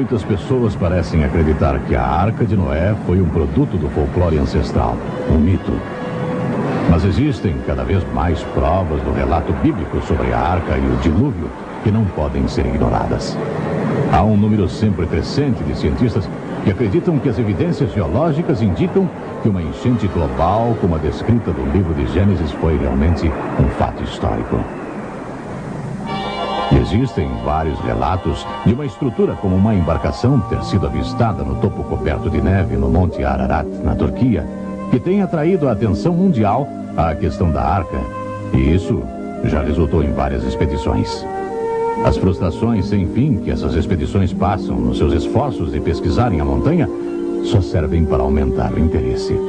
Muitas pessoas parecem acreditar que a Arca de Noé foi um produto do folclore ancestral, um mito. Mas existem cada vez mais provas do relato bíblico sobre a Arca e o dilúvio que não podem ser ignoradas. Há um número sempre crescente de cientistas que acreditam que as evidências geológicas indicam que uma enchente global, como a descrita do livro de Gênesis, foi realmente um fato histórico. E existem vários relatos de uma estrutura como uma embarcação ter sido avistada no topo coberto de neve no Monte Ararat, na Turquia, que tem atraído a atenção mundial à questão da Arca. E isso já resultou em várias expedições. As frustrações sem fim que essas expedições passam nos seus esforços de pesquisarem a montanha só servem para aumentar o interesse.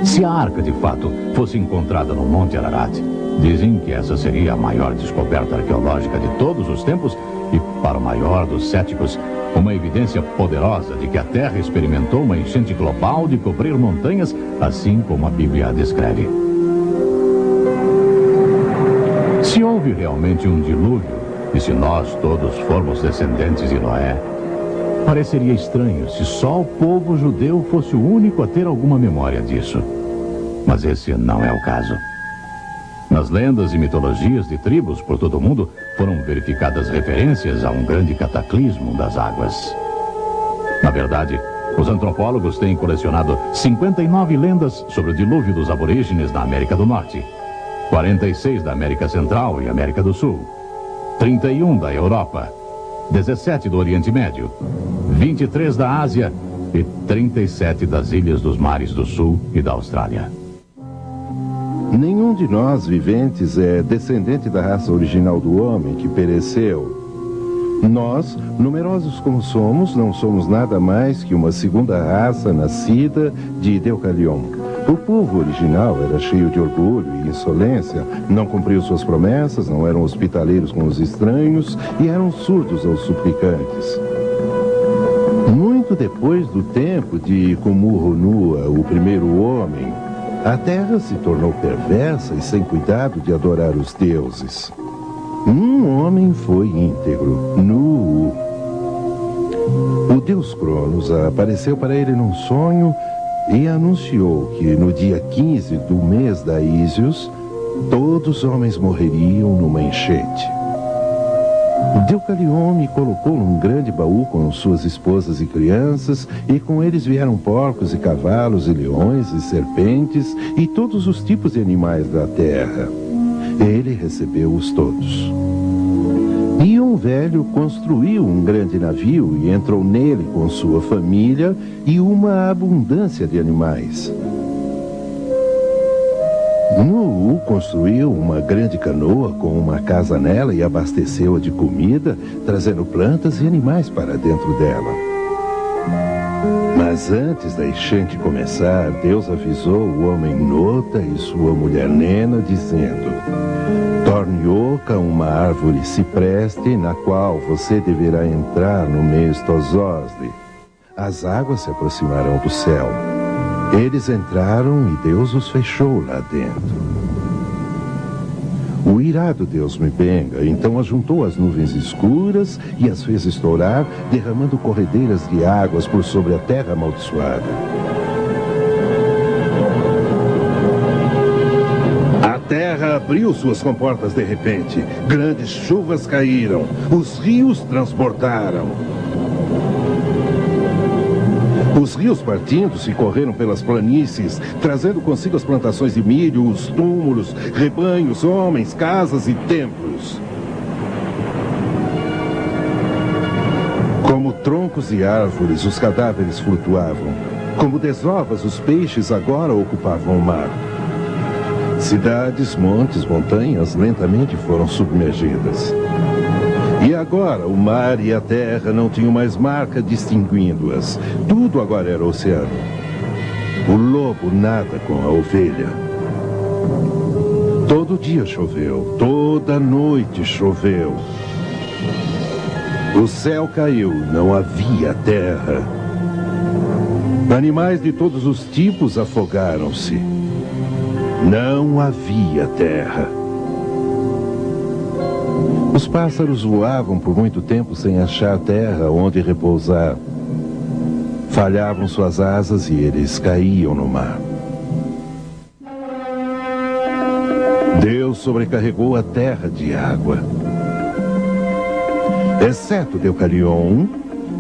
Se a Arca de fato fosse encontrada no Monte Ararat, dizem que essa seria a maior descoberta arqueológica de todos os tempos e, para o maior dos céticos, uma evidência poderosa de que a Terra experimentou uma enchente global de cobrir montanhas, assim como a Bíblia a descreve. Se houve realmente um dilúvio, e se nós todos formos descendentes de Noé, pareceria estranho se só o povo judeu fosse o único a ter alguma memória disso. Mas esse não é o caso. Nas lendas e mitologias de tribos por todo o mundo, foram verificadas referências a um grande cataclismo das águas. Na verdade, os antropólogos têm colecionado 59 lendas sobre o dilúvio dos aborígenes na América do Norte, 46 da América Central e América do Sul, 31 da Europa, 17 do Oriente Médio, 23 da Ásia e 37 das ilhas dos mares do Sul e da Austrália. Nenhum de nós viventes é descendente da raça original do homem que pereceu. Nós, numerosos como somos, não somos nada mais que uma segunda raça nascida de Deucalion. O povo original era cheio de orgulho e insolência, não cumpriu suas promessas, não eram hospitaleiros com os estranhos e eram surdos aos suplicantes. Muito depois do tempo de Kumurunua, o primeiro homem, a terra se tornou perversa e sem cuidado de adorar os deuses. Um homem foi íntegro, Nu. O deus Cronos apareceu para ele num sonho e anunciou que no dia 15 do mês da Ísios, todos os homens morreriam numa enchente. Deucalion me colocou num grande baú com suas esposas e crianças, e com eles vieram porcos e cavalos e leões e serpentes e todos os tipos de animais da terra. Ele recebeu-os todos. E um velho construiu um grande navio e entrou nele com sua família e uma abundância de animais. Nu construiu uma grande canoa com uma casa nela e abasteceu-a de comida, trazendo plantas e animais para dentro dela. Mas antes da enchente começar, Deus avisou o homem Nota e sua mulher Nena, dizendo: torne oca uma árvore cipreste, na qual você deverá entrar no mês Tososde. As águas se aproximarão do céu. Eles entraram e Deus os fechou lá dentro. O irado Deus me benga, então ajuntou as nuvens escuras e as fez estourar, derramando corredeiras de águas por sobre a terra amaldiçoada. A terra abriu suas comportas de repente, grandes chuvas caíram, os rios transbordaram. Os rios partindo-se correram pelas planícies, trazendo consigo as plantações de milho, os túmulos, rebanhos, homens, casas e templos. Como troncos e árvores, os cadáveres flutuavam. Como desovas, os peixes agora ocupavam o mar. Cidades, montes, montanhas lentamente foram submergidas. E agora o mar e a terra não tinham mais marca distinguindo-as. Tudo agora era oceano. O lobo nada com a ovelha. Todo dia choveu, toda noite choveu. O céu caiu, não havia terra. Animais de todos os tipos afogaram-se. Não havia terra. Os pássaros voavam por muito tempo sem achar terra onde repousar. Falhavam suas asas e eles caíam no mar. Deus sobrecarregou a terra de água, exceto Deucalion,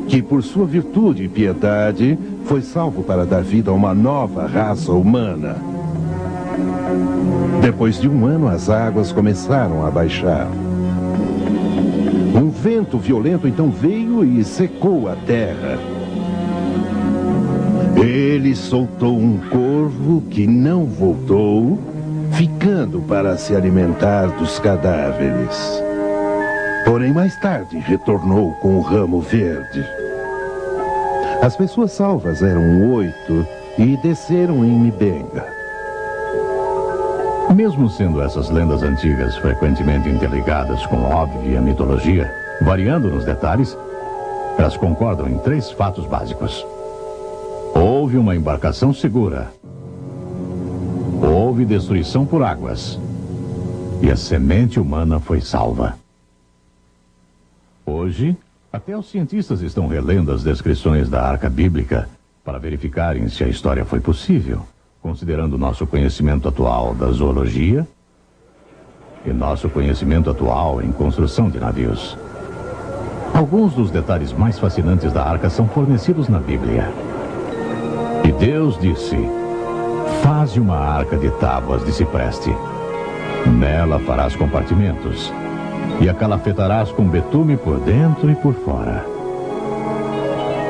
que por sua virtude e piedade foi salvo para dar vida a uma nova raça humana. Depois de 1 ano, as águas começaram a baixar. Um vento violento então veio e secou a terra. Ele soltou um corvo que não voltou, ficando para se alimentar dos cadáveres. Porém, mais tarde, retornou com o ramo verde. As pessoas salvas eram 8 e desceram em Mibenga. Mesmo sendo essas lendas antigas frequentemente interligadas com óbvia mitologia, variando nos detalhes, elas concordam em 3 fatos básicos. Houve uma embarcação segura. Houve destruição por águas. E a semente humana foi salva. Hoje, até os cientistas estão relendo as descrições da Arca Bíblica para verificarem se a história foi possível, considerando nosso conhecimento atual da zoologia e nosso conhecimento atual em construção de navios. Alguns dos detalhes mais fascinantes da Arca são fornecidos na Bíblia. E Deus disse: faze uma arca de tábuas de cipreste. Nela farás compartimentos, e a calafetarás com betume por dentro e por fora.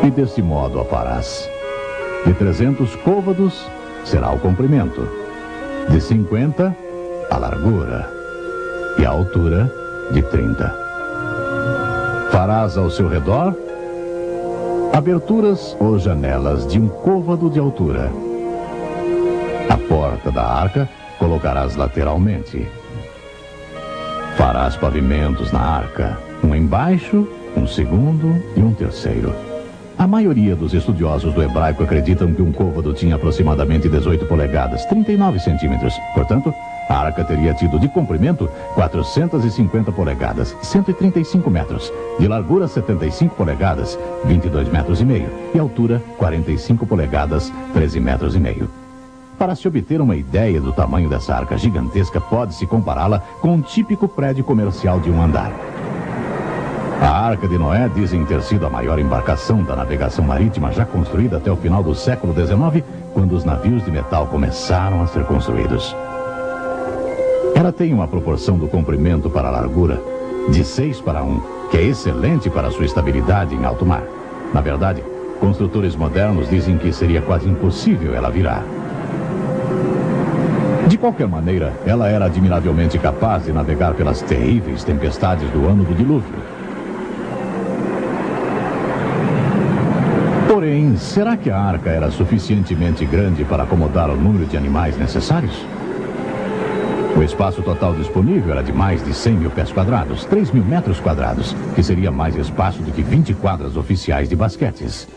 E desse modo a farás. De 300 côvados será o comprimento, de 50 a largura, e a altura de 30. Farás ao seu redor aberturas ou janelas de 1 côvado de altura. A porta da arca colocarás lateralmente. Farás pavimentos na arca, um embaixo, um segundo e um terceiro. A maioria dos estudiosos do hebraico acreditam que um côvado tinha aproximadamente 18 polegadas, 39 centímetros. Portanto, a arca teria tido de comprimento 450 polegadas, 135 metros, de largura 75 polegadas, 22 metros e meio, e altura 45 polegadas, 13 metros e meio. Para se obter uma ideia do tamanho dessa arca gigantesca, pode-se compará-la com um típico prédio comercial de 1 andar. A Arca de Noé dizem ter sido a maior embarcação da navegação marítima já construída até o final do século XIX, quando os navios de metal começaram a ser construídos. Ela tem uma proporção do comprimento para a largura de 6 para 1, que é excelente para sua estabilidade em alto mar. Na verdade, construtores modernos dizem que seria quase impossível ela virar. De qualquer maneira, ela era admiravelmente capaz de navegar pelas terríveis tempestades do ano do dilúvio. Porém, será que a arca era suficientemente grande para acomodar o número de animais necessários? O espaço total disponível era de mais de 100 mil pés quadrados, 3 mil metros quadrados, que seria mais espaço do que 20 quadras oficiais de basquetes.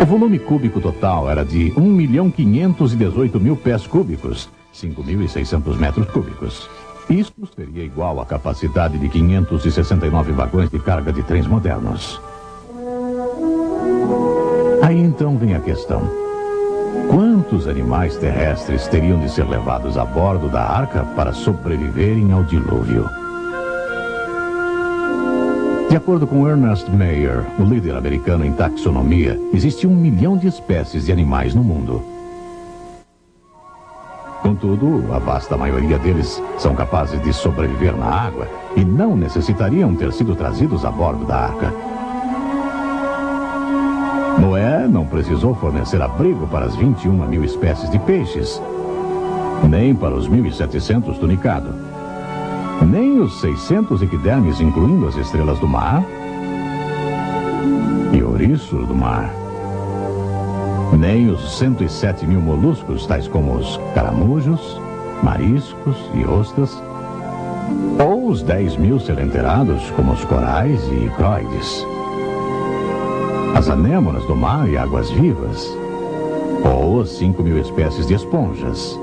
O volume cúbico total era de 1.518.000 pés cúbicos, 5.600 metros cúbicos. Isso seria igual à capacidade de 569 vagões de carga de trens modernos. Aí então vem a questão: quantos animais terrestres teriam de ser levados a bordo da arca para sobreviverem ao dilúvio? De acordo com Ernest Mayr, o líder americano em taxonomia, existe 1 milhão de espécies de animais no mundo. Contudo, a vasta maioria deles são capazes de sobreviver na água e não necessitariam ter sido trazidos a bordo da arca. Noé não precisou fornecer abrigo para as 21 mil espécies de peixes, nem para os 1.700 tunicados, nem os 600 equidermes, incluindo as estrelas do mar e ouriços do mar, nem os 107 mil moluscos, tais como os caramujos, mariscos e ostras, ou os 10 mil selenterados, como os corais e croides, as anêmonas do mar e águas-vivas, ou as 5 mil espécies de esponjas,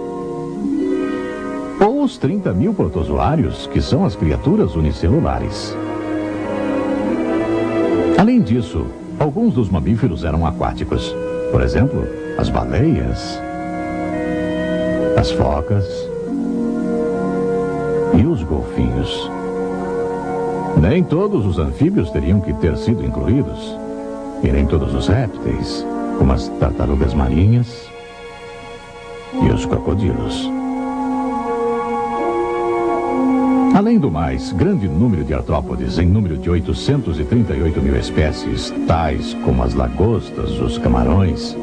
ou os 30.000 protozoários, que são as criaturas unicelulares. Além disso, alguns dos mamíferos eram aquáticos. Por exemplo, as baleias, as focas e os golfinhos. Nem todos os anfíbios teriam que ter sido incluídos. E nem todos os répteis, como as tartarugas marinhas e os crocodilos. Além do mais, grande número de artrópodes, em número de 838.000 espécies, tais como as lagostas, os camarões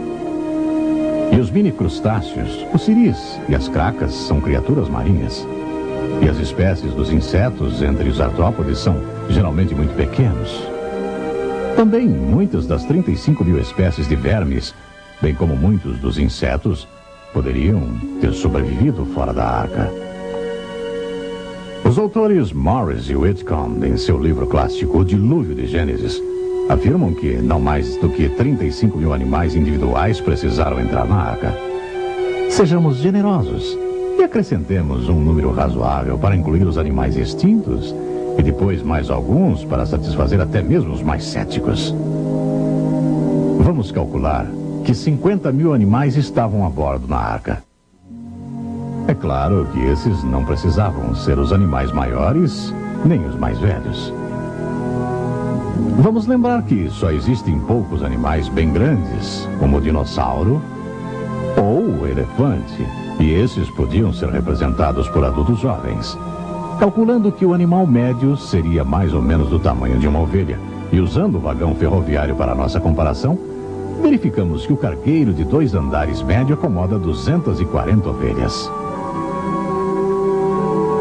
e os mini-crustáceos, os siris e as cracas são criaturas marinhas. E as espécies dos insetos entre os artrópodes são geralmente muito pequenos. Também muitas das 35.000 espécies de vermes, bem como muitos dos insetos, poderiam ter sobrevivido fora da arca. Os autores Morris e Whitcomb, em seu livro clássico O Dilúvio de Gênesis, afirmam que não mais do que 35.000 animais individuais precisaram entrar na arca. Sejamos generosos e acrescentemos um número razoável para incluir os animais extintos e depois mais alguns para satisfazer até mesmo os mais céticos. Vamos calcular que 50.000 animais estavam a bordo na arca. É claro que esses não precisavam ser os animais maiores, nem os mais velhos. Vamos lembrar que só existem poucos animais bem grandes, como o dinossauro ou o elefante, e esses podiam ser representados por adultos jovens. Calculando que o animal médio seria mais ou menos do tamanho de uma ovelha, e usando o vagão ferroviário para nossa comparação, verificamos que o cargueiro de 2 andares médio acomoda 240 ovelhas.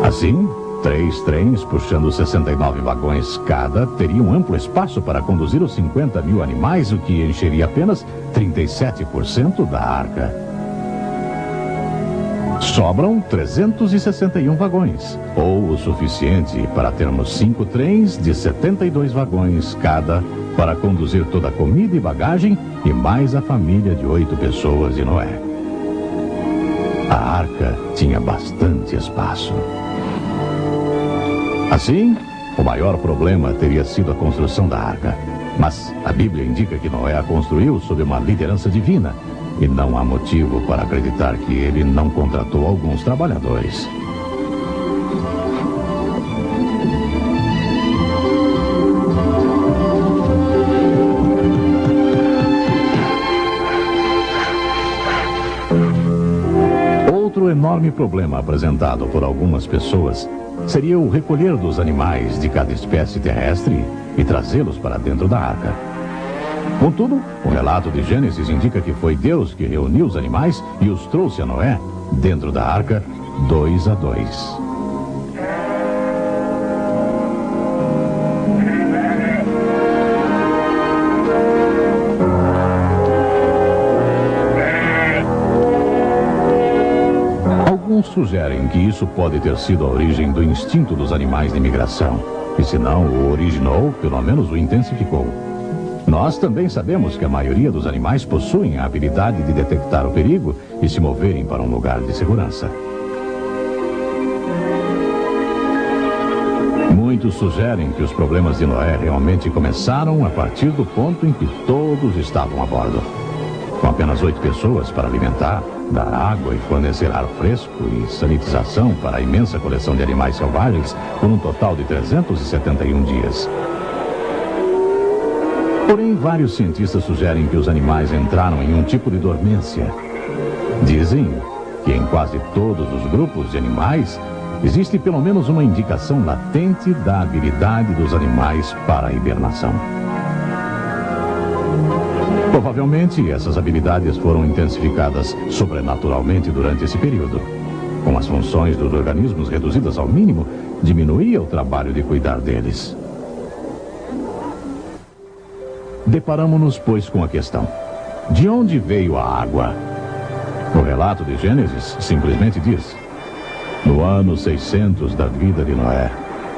Assim, 3 trens puxando 69 vagões cada teriam amplo espaço para conduzir os 50.000 animais, o que encheria apenas 37% da arca. Sobram 361 vagões, ou o suficiente para termos 5 trens de 72 vagões cada para conduzir toda a comida e bagagem e mais a família de 8 pessoas de Noé. A arca tinha bastante espaço. Assim, o maior problema teria sido a construção da arca. Mas a Bíblia indica que Noé a construiu sob uma liderança divina. E não há motivo para acreditar que ele não contratou alguns trabalhadores. Outro enorme problema apresentado por algumas pessoas seria o recolher dos animais de cada espécie terrestre e trazê-los para dentro da arca. Contudo, o relato de Gênesis indica que foi Deus que reuniu os animais e os trouxe a Noé dentro da arca 2 a 2. Alguns sugerem que isso pode ter sido a origem do instinto dos animais de migração, e se não o originou, pelo menos o intensificou. Nós também sabemos que a maioria dos animais possuem a habilidade de detectar o perigo e se moverem para um lugar de segurança. Muitos sugerem que os problemas de Noé realmente começaram a partir do ponto em que todos estavam a bordo. Com apenas 8 pessoas para alimentar, dar água e fornecer ar fresco e sanitização para a imensa coleção de animais selvagens por um total de 371 dias. Porém, vários cientistas sugerem que os animais entraram em um tipo de dormência. Dizem que em quase todos os grupos de animais existe pelo menos uma indicação latente da habilidade dos animais para a hibernação. Provavelmente, essas habilidades foram intensificadas sobrenaturalmente durante esse período. Com as funções dos organismos reduzidas ao mínimo, diminuía o trabalho de cuidar deles. Deparamos-nos, pois, com a questão: de onde veio a água? O relato de Gênesis simplesmente diz: no ano 600 da vida de Noé,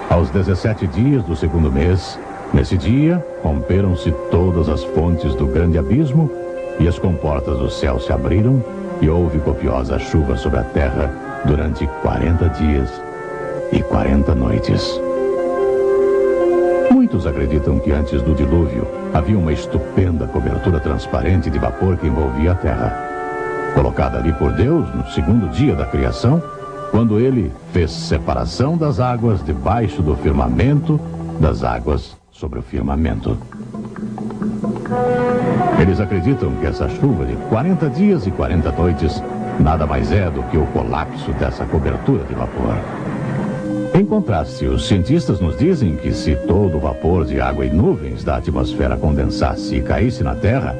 aos 17 dias do 2º mês, nesse dia, romperam-se todas as fontes do grande abismo, e as comportas do céu se abriram, e houve copiosa chuva sobre a terra, durante 40 dias e 40 noites. Muitos acreditam que antes do dilúvio havia uma estupenda cobertura transparente de vapor que envolvia a terra, colocada ali por Deus no segundo dia da criação, quando ele fez separação das águas debaixo do firmamento, das águas sobre o firmamento. Eles acreditam que essa chuva de 40 dias e 40 noites nada mais é do que o colapso dessa cobertura de vapor. Em contraste, os cientistas nos dizem que se todo o vapor de água e nuvens da atmosfera condensasse e caísse na Terra,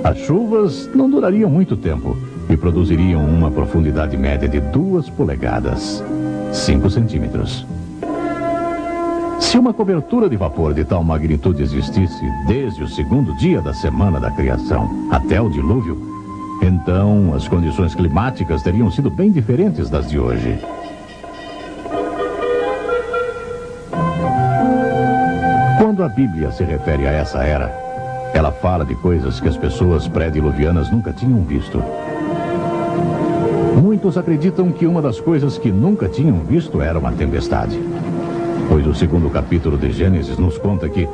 as chuvas não durariam muito tempo e produziriam uma profundidade média de 2 polegadas, 5 centímetros. Se uma cobertura de vapor de tal magnitude existisse desde o segundo dia da semana da criação até o dilúvio, então as condições climáticas teriam sido bem diferentes das de hoje. Quando a Bíblia se refere a essa era, ela fala de coisas que as pessoas pré-diluvianas nunca tinham visto. Muitos acreditam que uma das coisas que nunca tinham visto era uma tempestade, pois o segundo capítulo de Gênesis nos conta que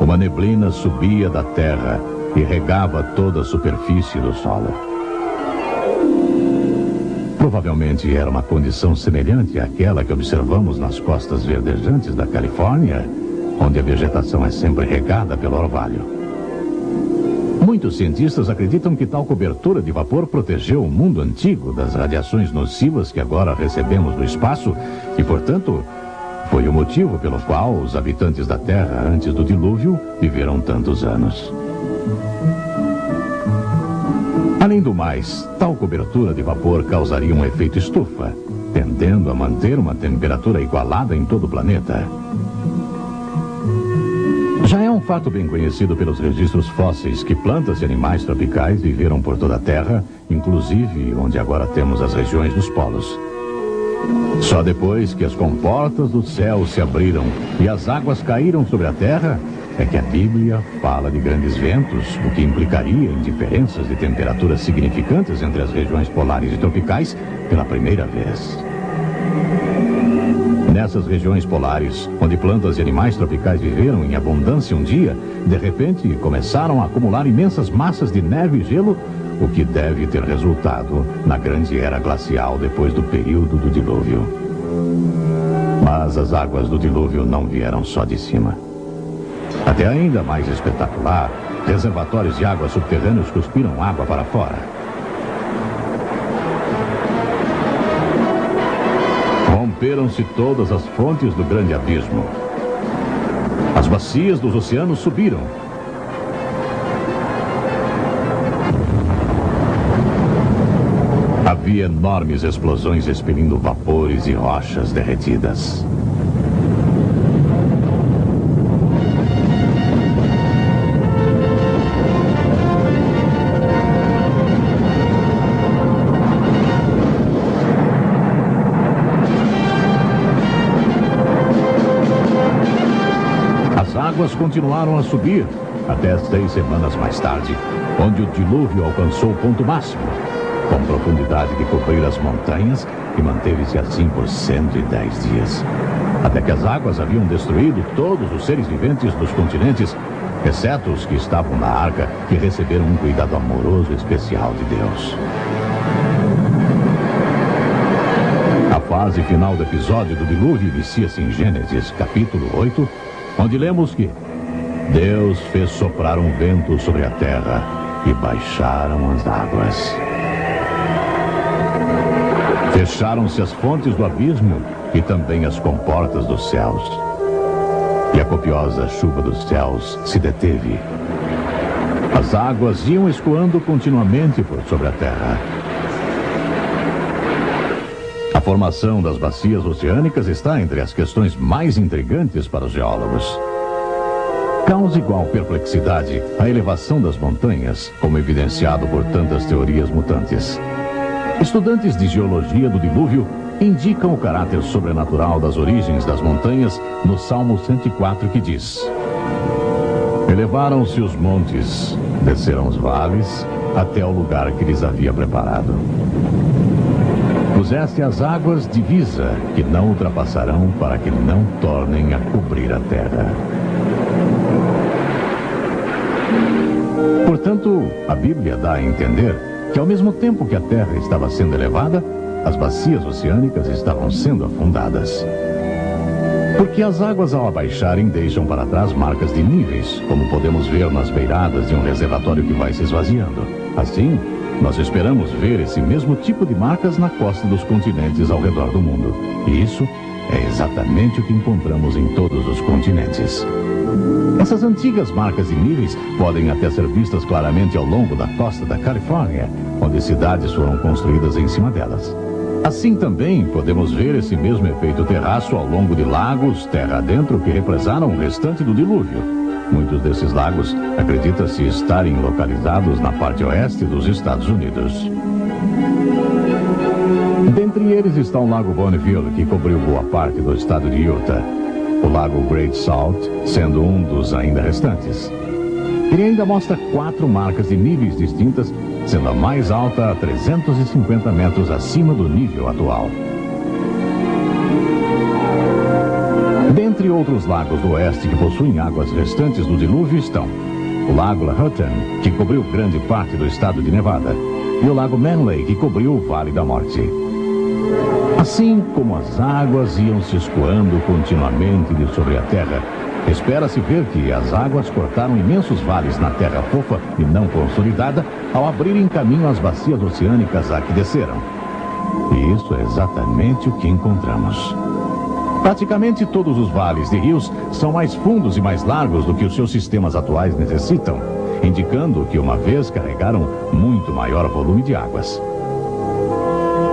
uma neblina subia da terra e regava toda a superfície do solo. Provavelmente era uma condição semelhante àquela que observamos nas costas verdejantes da Califórnia, onde a vegetação é sempre regada pelo orvalho. Muitos cientistas acreditam que tal cobertura de vapor protegeu o mundo antigo das radiações nocivas que agora recebemos do espaço e, portanto, foi o motivo pelo qual os habitantes da Terra antes do dilúvio viveram tantos anos. Além do mais, tal cobertura de vapor causaria um efeito estufa, tendendo a manter uma temperatura igualada em todo o planeta. Já é um fato bem conhecido pelos registros fósseis que plantas e animais tropicais viveram por toda a Terra, inclusive onde agora temos as regiões dos polos. Só depois que as comportas do céu se abriram e as águas caíram sobre a Terra, é que a Bíblia fala de grandes ventos, o que implicaria em diferenças de temperaturas significantes entre as regiões polares e tropicais pela primeira vez. Nessas regiões polares, onde plantas e animais tropicais viveram em abundância um dia, de repente começaram a acumular imensas massas de neve e gelo, o que deve ter resultado na grande era glacial depois do período do dilúvio. Mas as águas do dilúvio não vieram só de cima. Até ainda mais espetacular, reservatórios de água subterrâneos cuspiram água para fora. Romperam-se todas as fontes do grande abismo. As bacias dos oceanos subiram. Havia enormes explosões expelindo vapores e rochas derretidas. As águas continuaram a subir, até 6 semanas mais tarde, onde o dilúvio alcançou o ponto máximo, com profundidade que cobriu as montanhas e manteve-se assim por 110 dias, até que as águas haviam destruído todos os seres viventes dos continentes, exceto os que estavam na arca, que receberam um cuidado amoroso e especial de Deus. A fase final do episódio do dilúvio inicia-se em Gênesis, capítulo 8, onde lemos que Deus fez soprar um vento sobre a terra e baixaram as águas. Fecharam-se as fontes do abismo e também as comportas dos céus. E a copiosa chuva dos céus se deteve. As águas iam escoando continuamente por sobre a terra. A formação das bacias oceânicas está entre as questões mais intrigantes para os geólogos. Causa igual perplexidade a elevação das montanhas, como evidenciado por tantas teorias mutantes. Estudantes de geologia do dilúvio indicam o caráter sobrenatural das origens das montanhas no Salmo 104, que diz: Elevaram-se os montes, desceram os vales, até o lugar que lhes havia preparado. Puseste as águas divisa, que não ultrapassarão, para que não tornem a cobrir a terra. Portanto, a Bíblia dá a entender que ao mesmo tempo que a terra estava sendo elevada, as bacias oceânicas estavam sendo afundadas. Porque as águas, ao abaixarem, deixam para trás marcas de níveis, como podemos ver nas beiradas de um reservatório que vai se esvaziando. Assim, nós esperamos ver esse mesmo tipo de marcas na costa dos continentes ao redor do mundo. E isso é exatamente o que encontramos em todos os continentes. Essas antigas marcas de níveis podem até ser vistas claramente ao longo da costa da Califórnia, onde cidades foram construídas em cima delas. Assim também podemos ver esse mesmo efeito terraço ao longo de lagos terra adentro que represaram o restante do dilúvio. Muitos desses lagos acredita-se estarem localizados na parte oeste dos Estados Unidos. Dentre eles está o Lago Bonneville, que cobriu boa parte do estado de Utah. O Lago Great Salt, sendo um dos ainda restantes. Ele ainda mostra 4 marcas de níveis distintas, sendo a mais alta a 350 metros acima do nível atual. Dentre outros lagos do oeste que possuem águas restantes do dilúvio estão o Lago Lahontan, que cobriu grande parte do estado de Nevada, e o Lago Manley, que cobriu o Vale da Morte. Assim como as águas iam se escoando continuamente de sobre a terra, espera-se ver que as águas cortaram imensos vales na terra fofa e não consolidada ao abrirem caminho às bacias oceânicas a que desceram. E isso é exatamente o que encontramos. Praticamente todos os vales de rios são mais fundos e mais largos do que os seus sistemas atuais necessitam, indicando que uma vez carregaram muito maior volume de águas.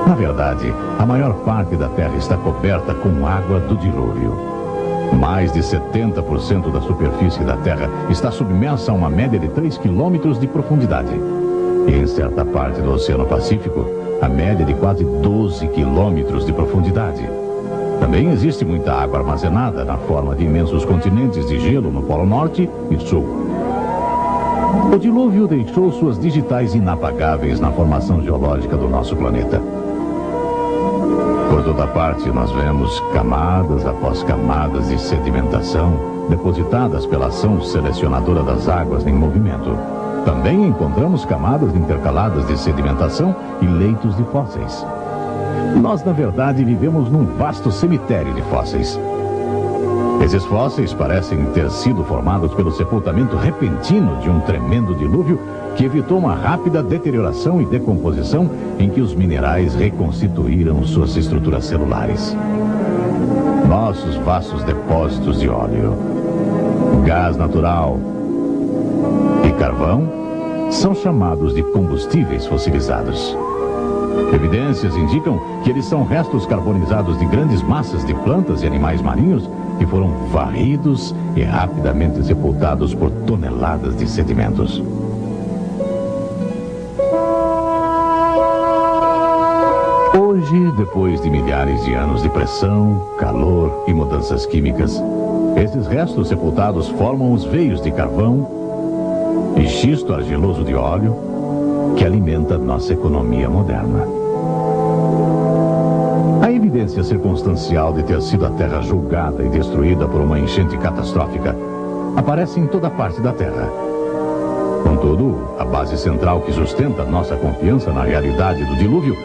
Na verdade, a maior parte da terra está coberta com água do dilúvio. Mais de 70% da superfície da terra está submersa a uma média de 3 quilômetros de profundidade. E em certa parte do Oceano Pacífico, a média de quase 12 quilômetros de profundidade. Também existe muita água armazenada na forma de imensos continentes de gelo no Polo Norte e Sul. O dilúvio deixou suas digitais inapagáveis na formação geológica do nosso planeta. Por toda parte nós vemos camadas após camadas de sedimentação depositadas pela ação selecionadora das águas em movimento. Também encontramos camadas intercaladas de sedimentação e leitos de fósseis. Nós, na verdade, vivemos num vasto cemitério de fósseis. Esses fósseis parecem ter sido formados pelo sepultamento repentino de um tremendo dilúvio que evitou uma rápida deterioração e decomposição em que os minerais reconstituíram suas estruturas celulares. Nossos vastos depósitos de óleo, gás natural e carvão são chamados de combustíveis fossilizados. Evidências indicam que eles são restos carbonizados de grandes massas de plantas e animais marinhos que foram varridos e rapidamente sepultados por toneladas de sedimentos. Hoje, depois de milhares de anos de pressão, calor e mudanças químicas, esses restos sepultados formam os veios de carvão e xisto argiloso de óleo que alimenta nossa economia moderna. A evidência circunstancial de ter sido a Terra julgada e destruída por uma enchente catastrófica aparece em toda parte da Terra. Contudo, a base central que sustenta nossa confiança na realidade do dilúvio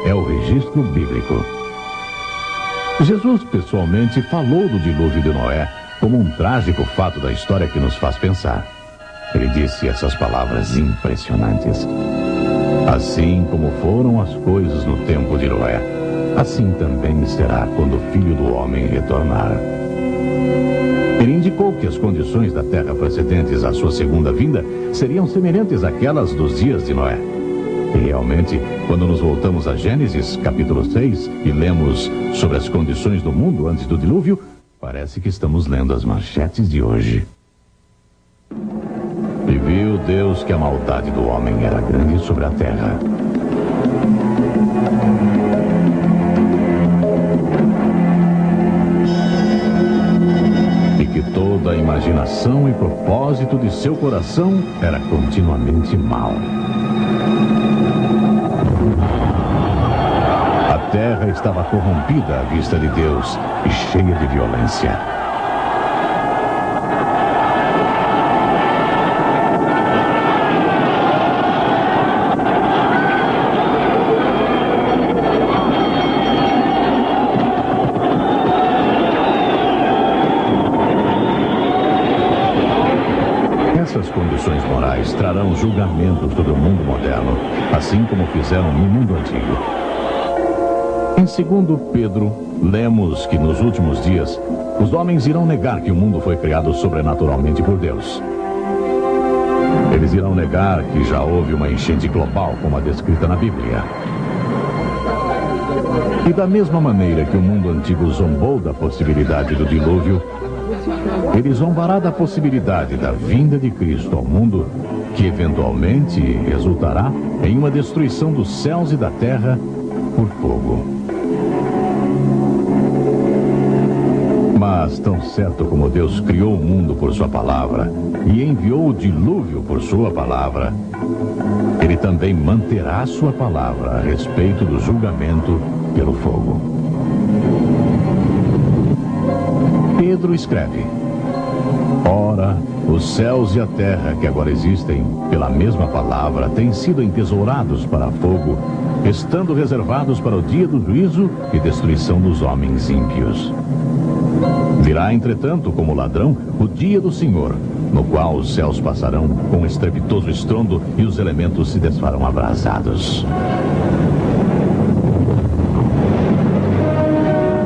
é o registro bíblico. Jesus pessoalmente falou do dilúvio de Noé como um trágico fato da história que nos faz pensar. Ele disse essas palavras impressionantes. Assim como foram as coisas no tempo de Noé, assim também será quando o Filho do Homem retornar. Ele indicou que as condições da terra precedentes à sua segunda vinda seriam semelhantes àquelas dos dias de Noé. E realmente, quando nos voltamos a Gênesis, capítulo 6, e lemos sobre as condições do mundo antes do dilúvio, parece que estamos lendo as manchetes de hoje. E viu Deus que a maldade do homem era grande sobre a terra. E que toda a imaginação e propósito de seu coração era continuamente mau. A terra estava corrompida à vista de Deus e cheia de violência. Essas condições morais trarão julgamentos sobre o mundo moderno, assim como fizeram no mundo antigo. Em 2 Pedro, lemos que nos últimos dias, os homens irão negar que o mundo foi criado sobrenaturalmente por Deus. Eles irão negar que já houve uma enchente global, como a descrita na Bíblia. E da mesma maneira que o mundo antigo zombou da possibilidade do dilúvio, ele zombará da possibilidade da vinda de Cristo ao mundo, que eventualmente resultará em uma destruição dos céus e da terra por fogo. Mas tão certo como Deus criou o mundo por sua palavra e enviou o dilúvio por sua palavra, ele também manterá sua palavra a respeito do julgamento pelo fogo. Pedro escreve: ora, os céus e a terra que agora existem, pela mesma palavra, têm sido entesourados para fogo, estando reservados para o dia do juízo e destruição dos homens ímpios. Virá, entretanto, como ladrão, o dia do Senhor, no qual os céus passarão com estrepitoso estrondo e os elementos se desfarão abrasados.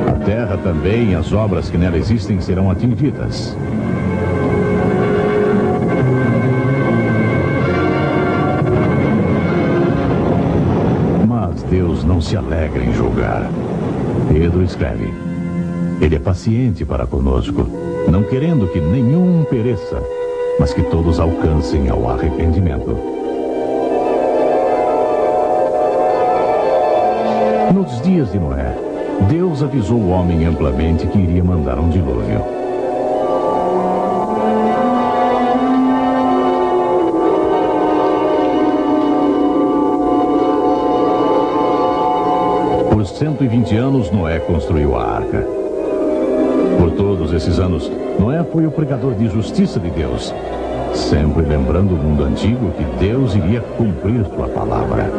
A terra também e as obras que nela existem serão atingidas. Mas Deus não se alegra em julgar. Pedro escreve: ele é paciente para conosco, não querendo que nenhum pereça, mas que todos alcancem ao arrependimento. Nos dias de Noé, Deus avisou o homem amplamente que iria mandar um dilúvio. Por 120 anos, Noé construiu a arca. Por todos esses anos, Noé foi o pregador de justiça de Deus, sempre lembrando o mundo antigo que Deus iria cumprir sua palavra.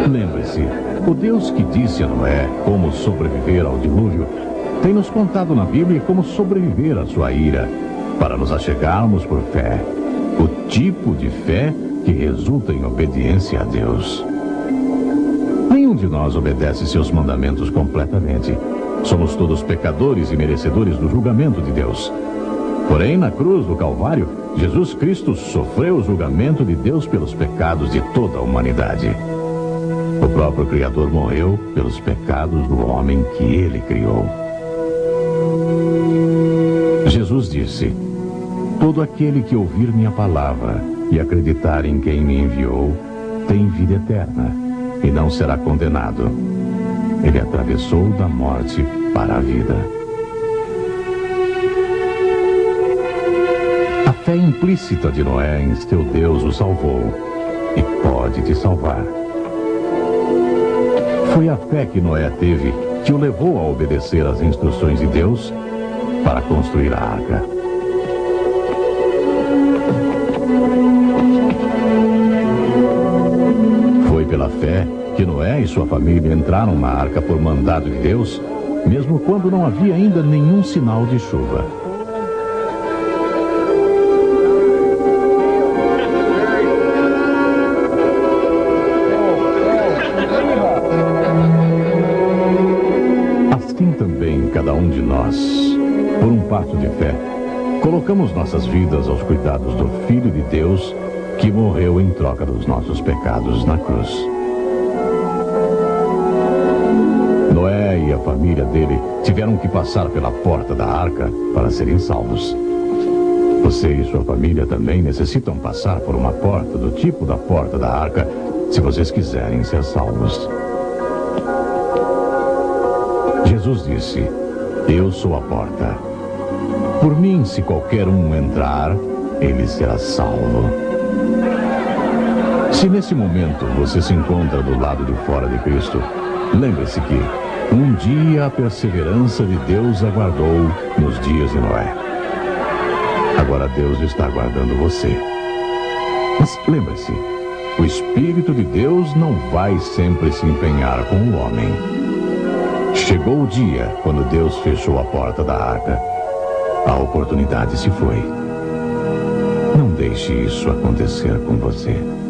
Lembre-se, o Deus que disse a Noé como sobreviver ao dilúvio, tem nos contado na Bíblia como sobreviver à sua ira, para nos achegarmos por fé, o tipo de fé que resulta em obediência a Deus. Nenhum de nós obedece seus mandamentos completamente. Somos todos pecadores e merecedores do julgamento de Deus. Porém, na cruz do Calvário, Jesus Cristo sofreu o julgamento de Deus pelos pecados de toda a humanidade. O próprio Criador morreu pelos pecados do homem que ele criou. Jesus disse: todo aquele que ouvir minha palavra e acreditar em quem me enviou, tem vida eterna e não será condenado. Ele atravessou da morte para a vida. A fé implícita de Noé em seu Deus o salvou e pode te salvar. Foi a fé que Noé teve que o levou a obedecer às instruções de Deus para construir a arca. Foi pela fé que Noé e sua família entraram na arca por mandado de Deus, mesmo quando não havia ainda nenhum sinal de chuva. Assim também cada um de nós, por um passo de fé, colocamos nossas vidas aos cuidados do Filho de Deus, que morreu em troca dos nossos pecados na cruz. Noé e a família dele tiveram que passar pela porta da arca para serem salvos. Você e sua família também necessitam passar por uma porta do tipo da porta da arca, se vocês quiserem ser salvos. Jesus disse: eu sou a porta. Por mim, se qualquer um entrar, ele será salvo. Se nesse momento você se encontra do lado de fora de Cristo, lembre-se que um dia a perseverança de Deus aguardou nos dias de Noé. Agora Deus está aguardando você. Mas lembre-se, o Espírito de Deus não vai sempre se empenhar com o homem. Chegou o dia quando Deus fechou a porta da arca. A oportunidade se foi. Não deixe isso acontecer com você.